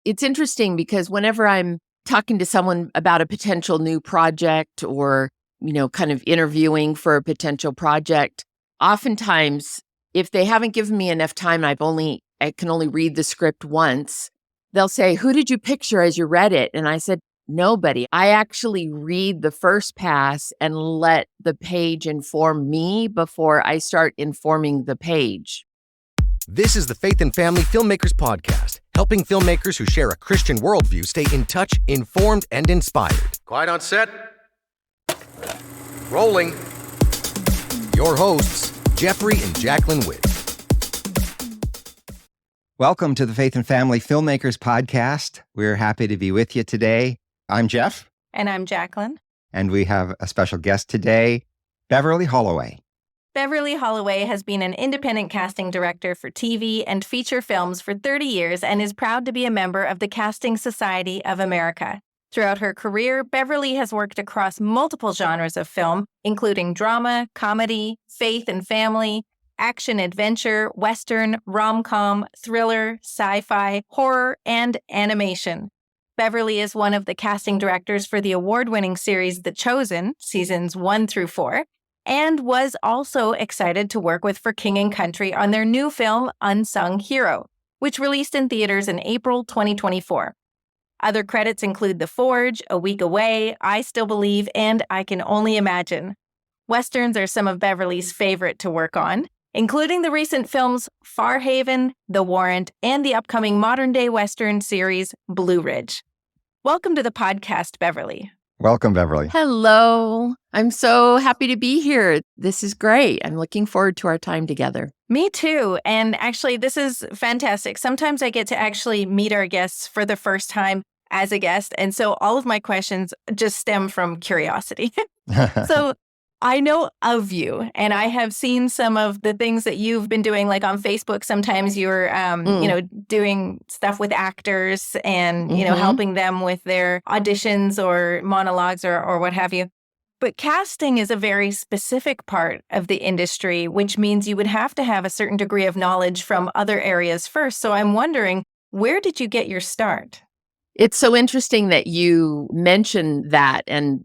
it's interesting because whenever I'm talking to someone about a potential new project or, kind of interviewing for a potential project, oftentimes, if they haven't given me enough time, I can only read the script once, they'll say, "Who did you picture as you read it?" And I said, "Nobody. I actually read the first pass and let the page inform me before I start informing the page." This is the Faith and Family Filmmakers Podcast, helping filmmakers who share a Christian worldview stay in touch, informed, and inspired. Quiet on set. Rolling. Your hosts, Jeffrey and Jacqueline Witt. Welcome to the Faith and Family Filmmakers Podcast. We're happy to be with you today. I'm Jeff. And I'm Jacqueline. And we have a special guest today, Beverly Holloway. Beverly Holloway has been an independent casting director for TV and feature films for 30 years and is proud to be a member of the Casting Society of America. Throughout her career, Beverly has worked across multiple genres of film, including drama, comedy, faith and family, action-adventure, western, rom-com, thriller, sci-fi, horror, and animation. Beverly is one of the casting directors for the award-winning series The Chosen, seasons 1 through 4, and was also excited to work with For King and Country on their new film, UNSUNG HERO, which released in theaters in April 2024. Other credits include The Forge, A Week Away, I Still Believe, and I Can Only Imagine. Westerns are some of Beverly's favorite to work on, including the recent films Farhaven, The Warrant, and the upcoming modern-day Western series Blue Ridge. Welcome to the podcast, Beverly. Welcome, Beverly. Hello. I'm so happy to be here. This is great. I'm looking forward to our time together. Me too. And actually, this is fantastic. Sometimes I get to actually meet our guests for the first time as a guest. And so all of my questions just stem from curiosity. So I know of you, and I have seen some of the things that you've been doing, like on Facebook. Sometimes you're, doing stuff with actors and, helping them with their auditions or monologues or what have you. But casting is a very specific part of the industry, which means you would have to have a certain degree of knowledge from other areas first. So I'm wondering, where did you get your start? It's so interesting that you mentioned that and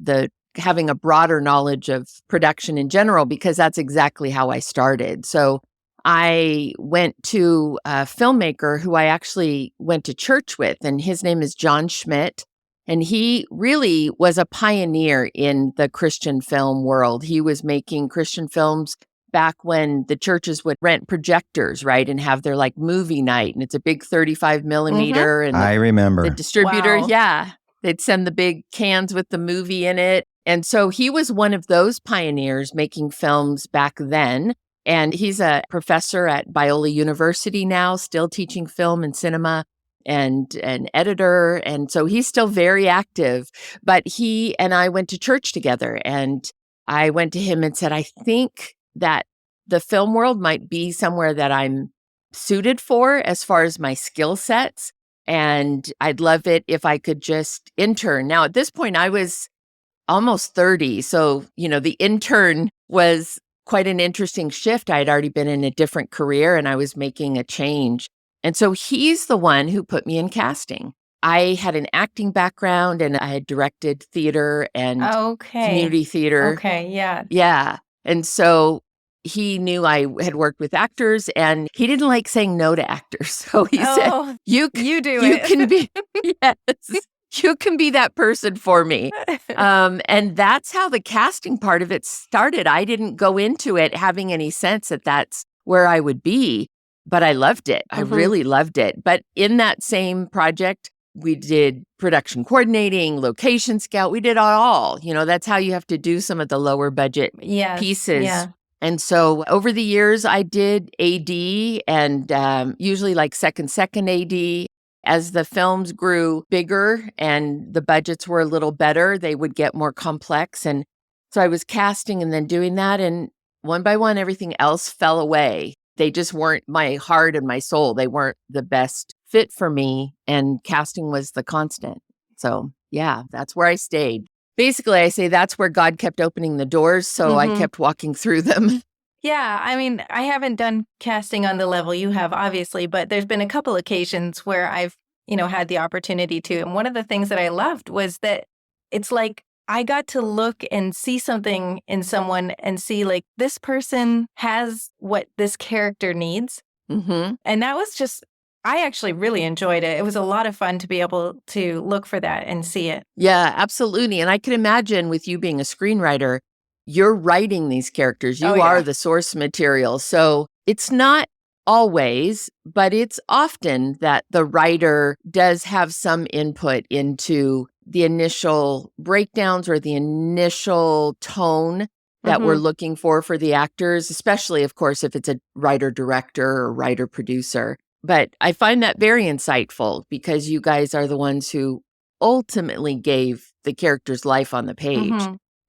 having a broader knowledge of production in general, because that's exactly how I started. So I went to a filmmaker who I actually went to church with, and his name is John Schmidt. And he really was a pioneer in the Christian film world. He was making Christian films back when the churches would rent projectors, right? And have their movie night. And it's a big 35 millimeter. Mm-hmm. And I remember. The distributor, Wow. Yeah. They'd send the big cans with the movie in it. And so he was one of those pioneers making films back then. And he's a professor at Biola University now, still teaching film and cinema, and an editor. And so he's still very active. But he and I went to church together. And I went to him and said, I think that the film world might be somewhere that I'm suited for as far as my skill sets. And I'd love it if I could just intern. Now, at this point, I was almost 30. So, the intern was quite an interesting shift. I had already been in a different career and I was making a change. And so he's the one who put me in casting. I had an acting background and I had directed theater and community theater. Okay, yeah. Yeah. And so he knew I had worked with actors and he didn't like saying no to actors. So he said, you can be, yes, you can be that person for me. And that's how the casting part of it started. I didn't go into it having any sense that that's where I would be, but I loved it. I really loved it. But in that same project, we did production coordinating, location scout. We did it all. That's how you have to do some of the lower budget pieces. Yeah. And so over the years, I did AD and usually second AD. As the films grew bigger and the budgets were a little better, they would get more complex. And so I was casting and then doing that. And one by one, everything else fell away. They just weren't my heart and my soul. They weren't the best fit for me. And casting was the constant. So yeah, that's where I stayed. Basically, I say that's where God kept opening the doors. So I kept walking through them. Yeah, I mean, I haven't done casting on the level you have, obviously, but there's been a couple occasions where I've, had the opportunity to. And one of the things that I loved was that it's like I got to look and see something in someone and see like this person has what this character needs. Mm-hmm. And that was just, I actually really enjoyed it. It was a lot of fun to be able to look for that and see it. Yeah, absolutely. And I can imagine with you being a screenwriter, you're writing these characters. You are the source material. So it's not always, but it's often that the writer does have some input into the initial breakdowns or the initial tone that we're looking for the actors, especially, of course, if it's a writer-director or writer-producer. But I find that very insightful because you guys are the ones who ultimately gave the characters life on the page.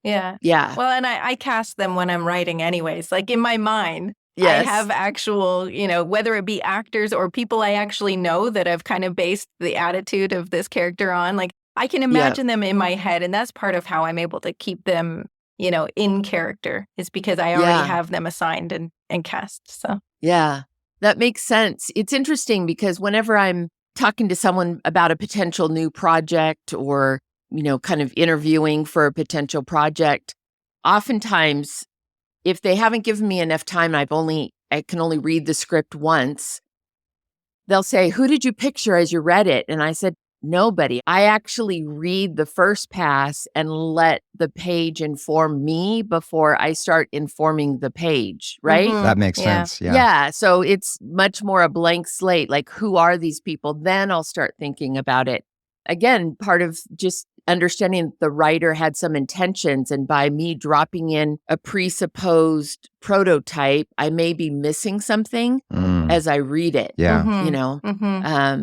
Yeah. Yeah. Well, and I cast them when I'm writing anyways. Like in my mind, Yes. I have actual, whether it be actors or people I actually know that I've kind of based the attitude of this character on. Like I can imagine them in my head. And that's part of how I'm able to keep them, in character is because I already have them assigned and cast. So, yeah, that makes sense. It's interesting because whenever I'm talking to someone about a potential new project or, kind of interviewing for a potential project, oftentimes, if they haven't given me enough time, I can only read the script once, they'll say, "Who did you picture as you read it?" And I said, "Nobody. I actually read the first pass and let the page inform me before I start informing the page," right? That makes sense. Yeah. Yeah. So it's much more a blank slate. Like, who are these people? Then I'll start thinking about it. Again, part of just understanding the writer had some intentions, and by me dropping in a presupposed prototype, I may be missing something as I read it. Yeah.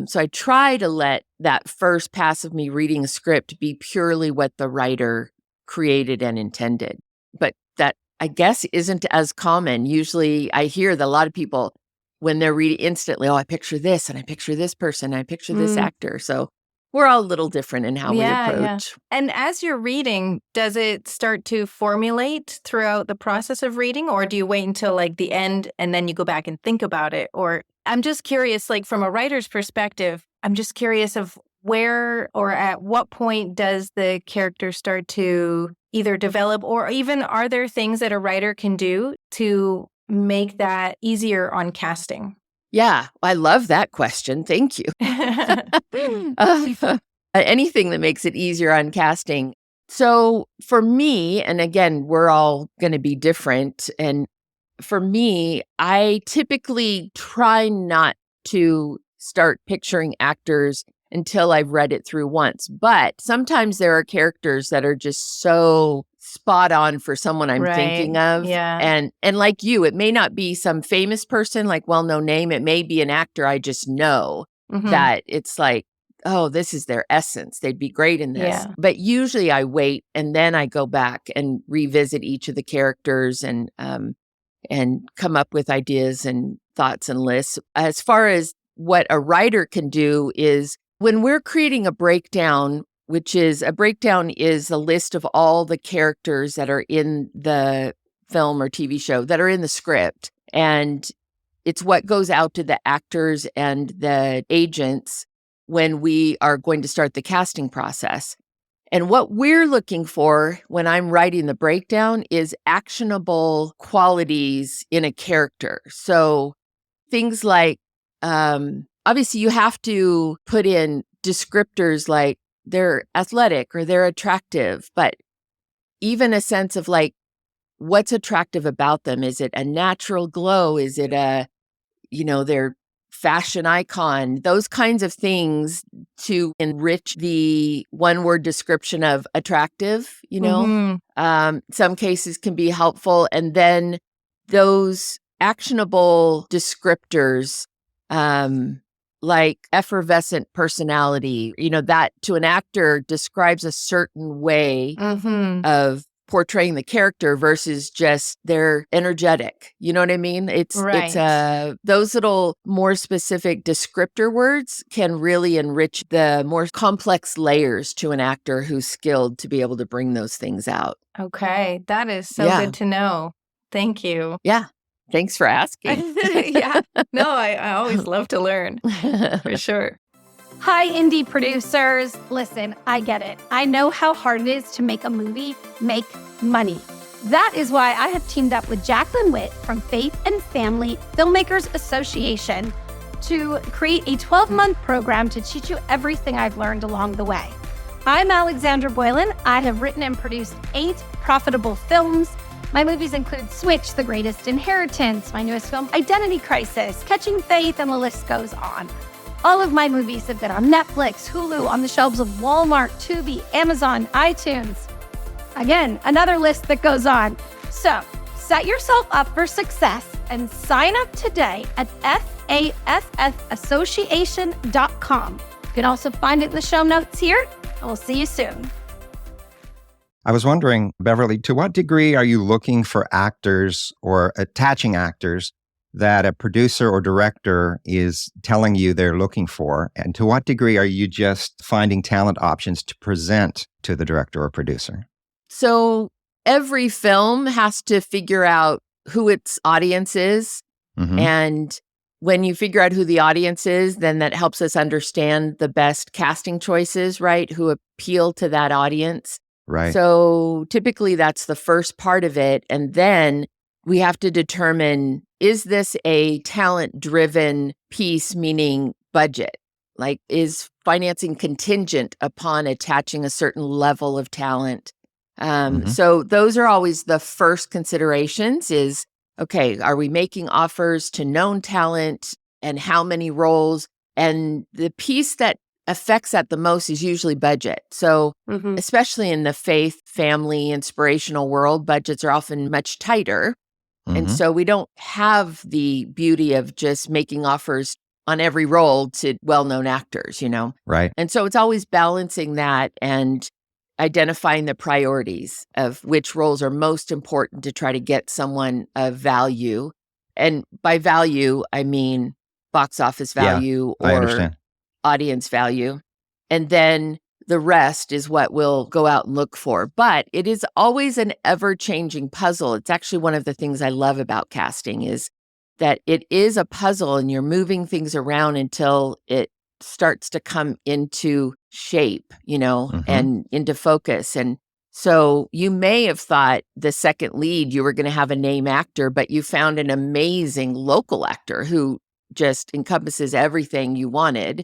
So I try to let that first pass of me reading a script be purely what the writer created and intended. But that, I guess, isn't as common. Usually I hear that a lot of people, when they're reading instantly, I picture this and I picture this person, I picture this actor. So we're all a little different in how we approach. Yeah. And as you're reading, does it start to formulate throughout the process of reading, or do you wait until like the end and then you go back and think about it? Or I'm just curious, like from a writer's perspective, I'm just curious of where or at what point does the character start to either develop, or even are there things that a writer can do to make that easier on casting? Yeah, I love that question. Thank you. Anything that makes it easier on casting. So for me, and again, we're all going to be different. And for me, I typically try not to start picturing actors until I've read it through once. But sometimes there are characters that are just so spot on for someone I'm thinking of. Yeah. And like you, it may not be some famous person, like well-known name. It may be an actor I just know that it's like, oh, this is their essence. They'd be great in this. Yeah. But usually I wait and then I go back and revisit each of the characters and come up with ideas and thoughts and lists. As far as what a writer can do is when we're creating a breakdown, which is a breakdown is a list of all the characters that are in the film or TV show that are in the script. And it's what goes out to the actors and the agents when we are going to start the casting process. And what we're looking for when I'm writing the breakdown is actionable qualities in a character. So things like, obviously you have to put in descriptors like they're athletic or they're attractive, but even a sense of like, what's attractive about them? Is it a natural glow? Is it their fashion icon? Those kinds of things to enrich the one-word description of attractive, some cases can be helpful. And then those actionable descriptors, like effervescent personality, that to an actor describes a certain way of portraying the character versus just they're energetic. You know what I mean? It's those little more specific descriptor words can really enrich the more complex layers to an actor who's skilled to be able to bring those things out. Okay, that is so good to know. Thank you. Yeah. Thanks for asking. Yeah. No, I always love to learn, for sure. Hi, indie producers. Listen, I get it. I know how hard it is to make a movie make money. That is why I have teamed up with Jacqueline Witt from Faith and Family Filmmakers Association to create a 12-month program to teach you everything I've learned along the way. I'm Alexandra Boylan. I have written and produced 8 profitable films. My movies include Switch, The Greatest Inheritance, my newest film, Identity Crisis, Catching Faith, and the list goes on. All of my movies have been on Netflix, Hulu, on the shelves of Walmart, Tubi, Amazon, iTunes. Again, another list that goes on. So, set yourself up for success and sign up today at FAFFassociation.com. You can also find it in the show notes here, and we'll see you soon. I was wondering, Beverly, to what degree are you looking for actors or attaching actors that a producer or director is telling you they're looking for? And to what degree are you just finding talent options to present to the director or producer? So every film has to figure out who its audience is. Mm-hmm. And when you figure out who the audience is, then that helps us understand the best casting choices, right? Who appeal to that audience. Right. So typically that's the first part of it. And then we have to determine, is this a talent-driven piece, meaning budget? Like, is financing contingent upon attaching a certain level of talent? So those are always the first considerations is, okay, are we making offers to known talent and how many roles? And the piece that affects that the most is usually budget. So especially in the faith, family, inspirational world, budgets are often much tighter. And so we don't have the beauty of just making offers on every role to well-known actors, Right. And so it's always balancing that and identifying the priorities of which roles are most important to try to get someone of value. And by value, I mean box office value I or understand. audience value. And then the rest is what we'll go out and look for. But it is always an ever-changing puzzle. It's actually one of the things I love about casting is that it is a puzzle and you're moving things around until it starts to come into shape, and into focus. And so you may have thought the second lead, you were going to have a name actor, but you found an amazing local actor who just encompasses everything you wanted.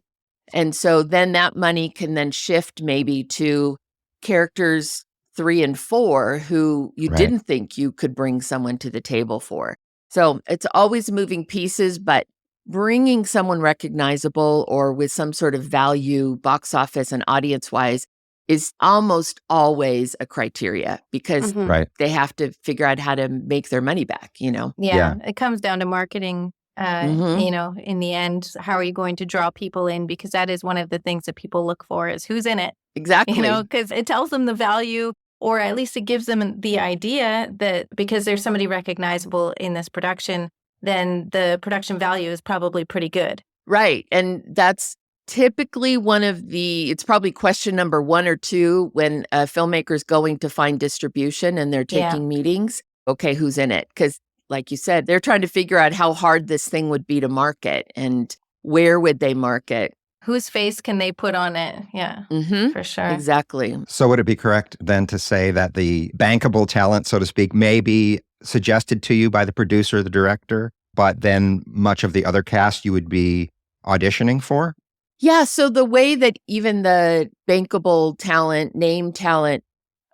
And so then that money can then shift maybe to characters 3 and 4 who you Right. didn't think you could bring someone to the table for. So it's always moving pieces, but bringing someone recognizable or with some sort of value, box office and audience-wise, is almost always a criteria because Right. they have to figure out how to make their money back, Yeah, it comes down to marketing. In the end, how are you going to draw people in? Because that is one of the things that people look for is who's in it. Exactly. Because it tells them the value, or at least it gives them the idea that because there's somebody recognizable in this production, then the production value is probably pretty good. Right. And that's typically it's probably question number 1 or 2 when a filmmaker's going to find distribution and they're taking meetings. Okay, who's in it? Because like you said, they're trying to figure out how hard this thing would be to market and where would they market. Whose face can they put on it? Yeah, for sure. Exactly. So would it be correct then to say that the bankable talent, so to speak, may be suggested to you by the producer or the director, but then much of the other cast you would be auditioning for? Yeah. So the way that even the bankable talent, name talent,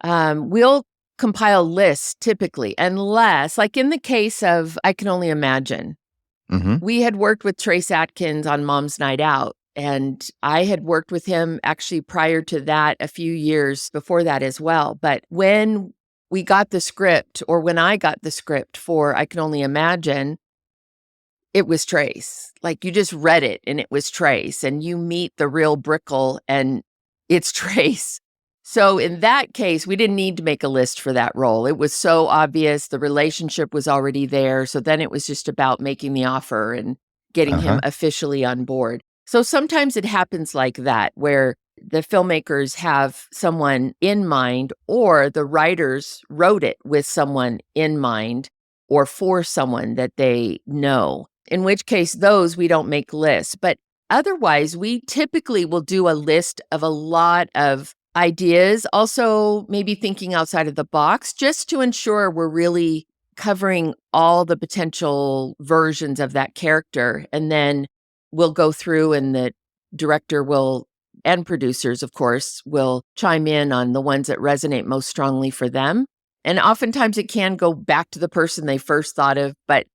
we'll compile lists typically, unless, like in the case of I Can Only Imagine, we had worked with Trace Atkins on Mom's Night Out, and I had worked with him actually prior to that a few years before that as well. But when we got the script, or when I got the script for I Can Only Imagine, it was Trace. Like you just read it and it was Trace, and you meet the real Brickle and it's Trace. So in that case, we didn't need to make a list for that role. It was so obvious. The relationship was already there. So then it was just about making the offer and getting him officially on board. So sometimes it happens like that, where the filmmakers have someone in mind, or the writers wrote it with someone in mind or for someone that they know, in which case those we don't make lists. But otherwise, we typically will do a list of a lot of ideas, also maybe thinking outside of the box, just to ensure we're really covering all the potential versions of that character. And then we'll go through, and the director will, and producers, of course, will chime in on the ones that resonate most strongly for them. And oftentimes it can go back to the person they first thought of, but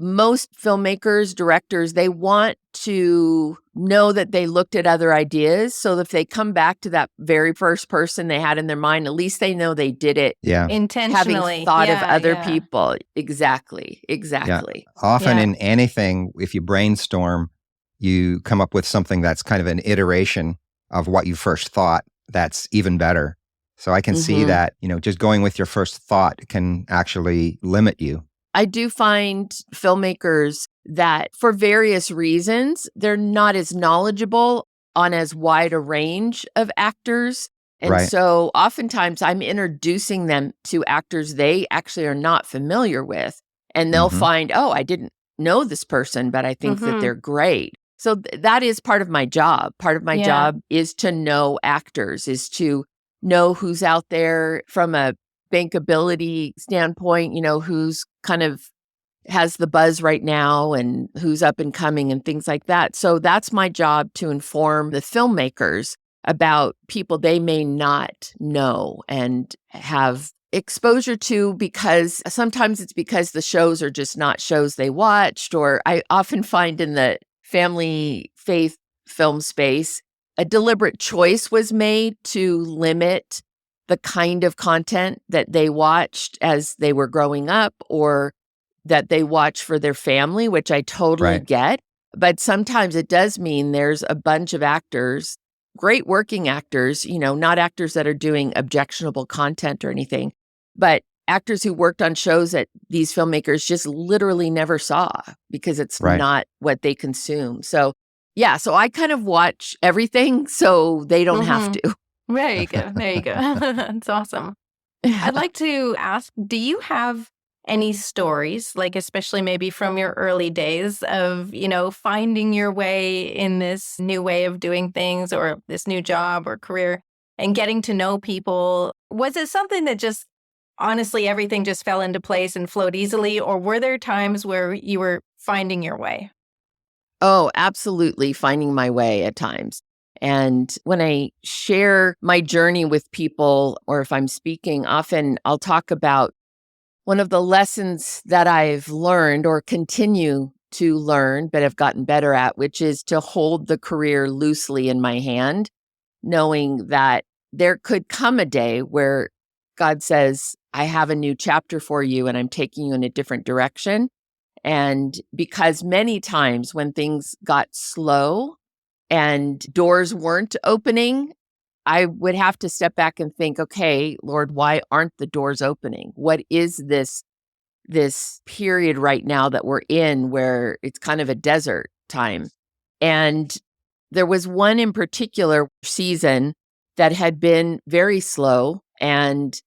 most filmmakers, directors, they want to know that they looked at other ideas. So if they come back to that very first person they had in their mind, at least they know they did it intentionally, having thought of other people. Exactly. Yeah. Often in anything, if you brainstorm, you come up with something that's kind of an iteration of what you first thought that's even better. So I can see that, just going with your first thought can actually limit you. I do find filmmakers that for various reasons, they're not as knowledgeable on as wide a range of actors. And so oftentimes I'm introducing them to actors they actually are not familiar with. And they'll find, oh, I didn't know this person, but I think that they're great. So that is part of my job. Part of my job is to know actors, is to know who's out there from a bankability standpoint, who's kind of has the buzz right now and who's up and coming and things like that. So that's my job, to inform the filmmakers about people they may not know and have exposure to, because sometimes it's because the shows are just not shows they watched. Or I often find in the family faith film space, a deliberate choice was made to limit the kind of content that they watched as they were growing up, or that they watch for their family, which I totally get. But sometimes it does mean there's a bunch of actors, great working actors, not actors that are doing objectionable content or anything, but actors who worked on shows that these filmmakers just literally never saw because it's not what they consume. So so I kind of watch everything so they don't have to. There you go. That's awesome. I'd like to ask, do you have any stories, like especially maybe from your early days of, finding your way in this new way of doing things, or this new job or career, and getting to know people? Was it something that just, honestly, everything just fell into place and flowed easily? Or were there times where you were finding your way? Oh, absolutely. Finding my way at times. And when I share my journey with people, or if I'm speaking, often I'll talk about one of the lessons that I've learned or continue to learn, but have gotten better at, which is to hold the career loosely in my hand, knowing that there could come a day where God says, I have a new chapter for you and I'm taking you in a different direction. And because many times when things got slow and doors weren't opening, I would have to step back and think, okay, Lord, why aren't the doors opening? What is this period right now that we're in where it's kind of a desert time? And there was one in particular season that had been very slow, and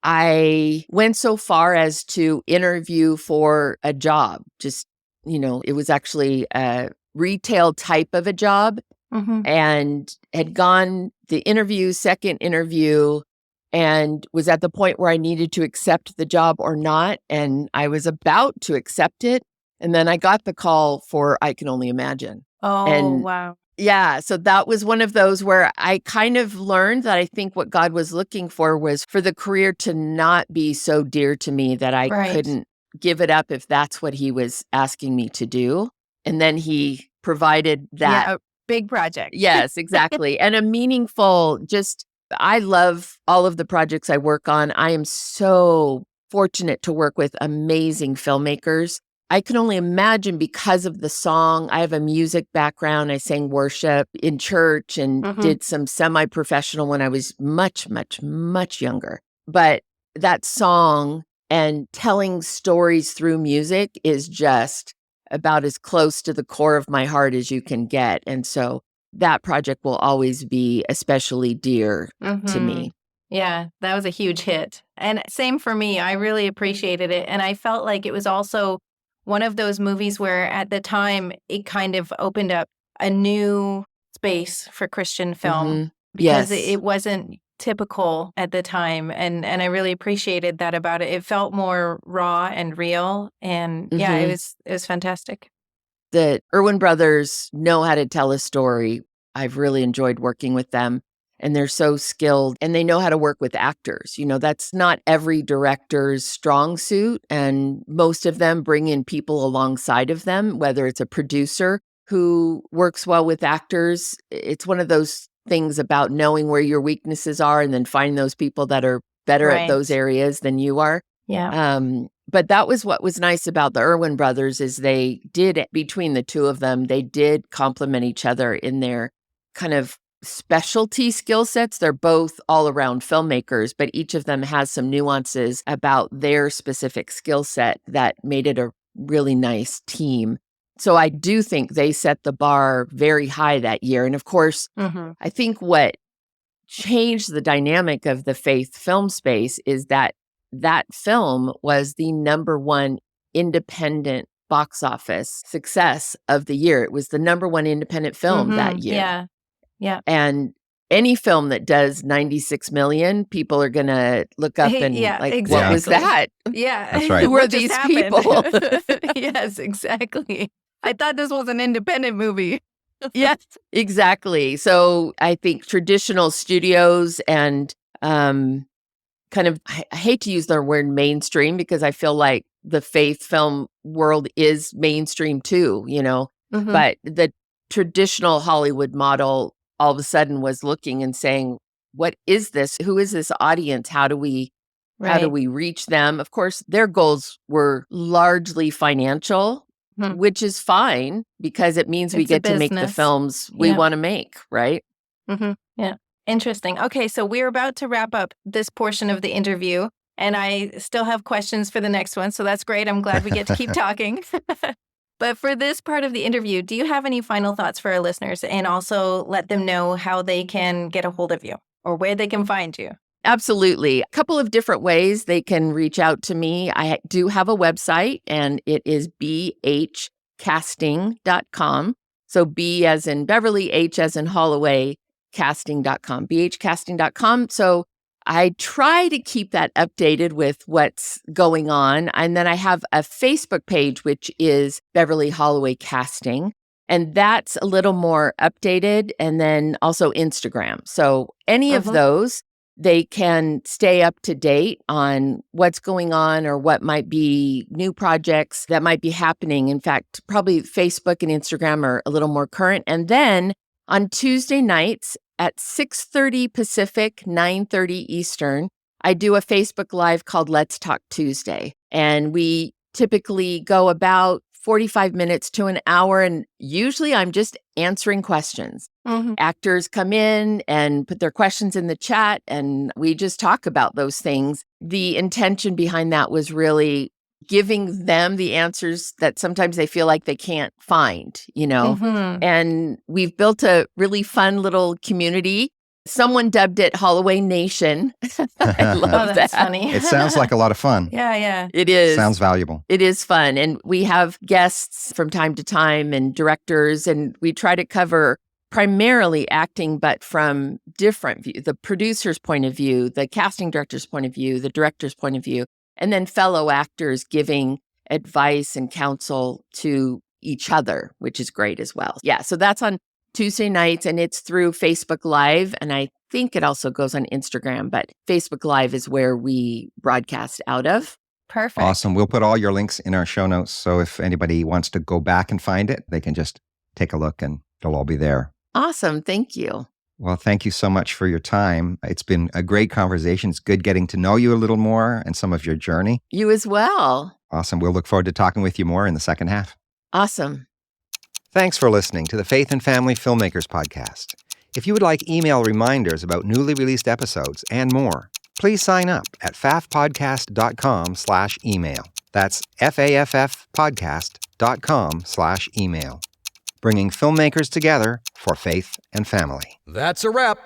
I went so far as to interview for a job. Just, it was actually a retail type of a job, and had gone the interview, second interview, and was at the point where I needed to accept the job or not. And I was about to accept it. And then I got the call for I Can Only Imagine. Wow. Yeah. So that was one of those where I kind of learned that I think what God was looking for was for the career to not be so dear to me that I couldn't give it up if that's what he was asking me to do. And then he provided that. Yeah, a big project. Yes, exactly. And a meaningful, I love all of the projects I work on. I am so fortunate to work with amazing filmmakers. I can only imagine because of the song. I have a music background. I sang worship in church and did some semi-professional when I was much, much, much younger. But that song and telling stories through music is just about as close to the core of my heart as you can get. And so that project will always be especially dear to me. Yeah, that was a huge hit. And same for me. I really appreciated it. And I felt like it was also one of those movies where at the time it kind of opened up a new space for Christian film Mhm. because Yes. it wasn't typical at the time. And I really appreciated that about it. It felt more raw and real. And yeah, Mhm. it was fantastic. The Irwin brothers know how to tell a story. I've really enjoyed working with them, and they're so skilled, and they know how to work with actors. You know, that's not every director's strong suit, and most of them bring in people alongside of them, whether it's a producer who works well with actors. It's one of those things about knowing where your weaknesses are and then finding those people that are better at those Right. areas than you are. Yeah. But that was what was nice about the Irwin brothers is they did, between the two of them, they did complement each other in their kind of specialty skill sets. They're both all around filmmakers, but each of them has some nuances about their specific skill set that made it a really nice team. So I do think they set the bar very high that year. And of course, Hmm. I think what changed the dynamic of the faith film space is that that film was the number one independent box office success of the year. It was the number one independent film that year. Yeah. Yeah. And any film that does 96 million, people are going to look up and Yeah, like, what was exactly. that? Yeah. That's right. Who are What just these happened? people? Yes, exactly. I thought this was an independent movie. Yes, exactly. So I think traditional studios and kind of, I hate to use the word mainstream because I feel like the faith film world is mainstream too, you know, Mhm. but the traditional Hollywood model all of a sudden was looking and saying, what is this? Who is this audience? How do we Right. reach them? Of course, their goals were largely financial, Mhm. which is fine because it means we It's a get to make the business. films we Yeah. want to make, right? Yeah. Interesting. Okay, so we're about to wrap up this portion of the interview, and I still have questions for the next one, so that's great. I'm glad we get to keep talking. But for this part of the interview, do you have any final thoughts for our listeners and also let them know how they can get a hold of you or where they can find you? Absolutely. A couple of different ways they can reach out to me. I do have a website and it is bhcasting.com. So B as in Beverly, H as in Holloway, casting.com, bhcasting.com. So I try to keep that updated with what's going on. And then I have a Facebook page, which is Beverly Holloway Casting. And that's a little more updated. And then also Instagram. So any of those, they can stay up to date on what's going on or what might be new projects that might be happening. In fact, probably Facebook and Instagram are a little more current. And then on Tuesday nights at 6:30 Pacific, 9:30 Eastern, I do a Facebook Live called Let's Talk Tuesday. And we typically go about 45 minutes to an hour. And usually I'm just answering questions. Actors come in and put their questions in the chat, and we just talk about those things. The intention behind that was really giving them the answers that sometimes they feel like they can't find, you know? And we've built a really fun little community. Someone dubbed it Holloway Nation. I love that's that. funny. It sounds like a lot of fun. Yeah. It is. Sounds valuable. It is fun. And we have guests from time to time and directors, and we try to cover primarily acting, but from different views, the producer's point of view, the casting director's point of view, the director's point of view, and then fellow actors giving advice and counsel to each other, which is great as well. Yeah, so that's on Tuesday nights, and it's through Facebook Live, and I think it also goes on Instagram, but Facebook Live is where we broadcast out of. Perfect. Awesome. We'll put all your links in our show notes, so if anybody wants to go back and find it, they can just take a look and it'll all be there. Awesome. Thank you. Well, thank you so much for your time. It's been a great conversation. It's good getting to know you a little more and some of your journey. You as well. Awesome. We'll look forward to talking with you more in the second half. Awesome. Thanks for listening to the Faith and Family Filmmakers podcast. If you would like email reminders about newly released episodes and more, please sign up at faffpodcast.com/email. That's faffpodcast.com/email. Bringing filmmakers together for faith and family. That's a wrap.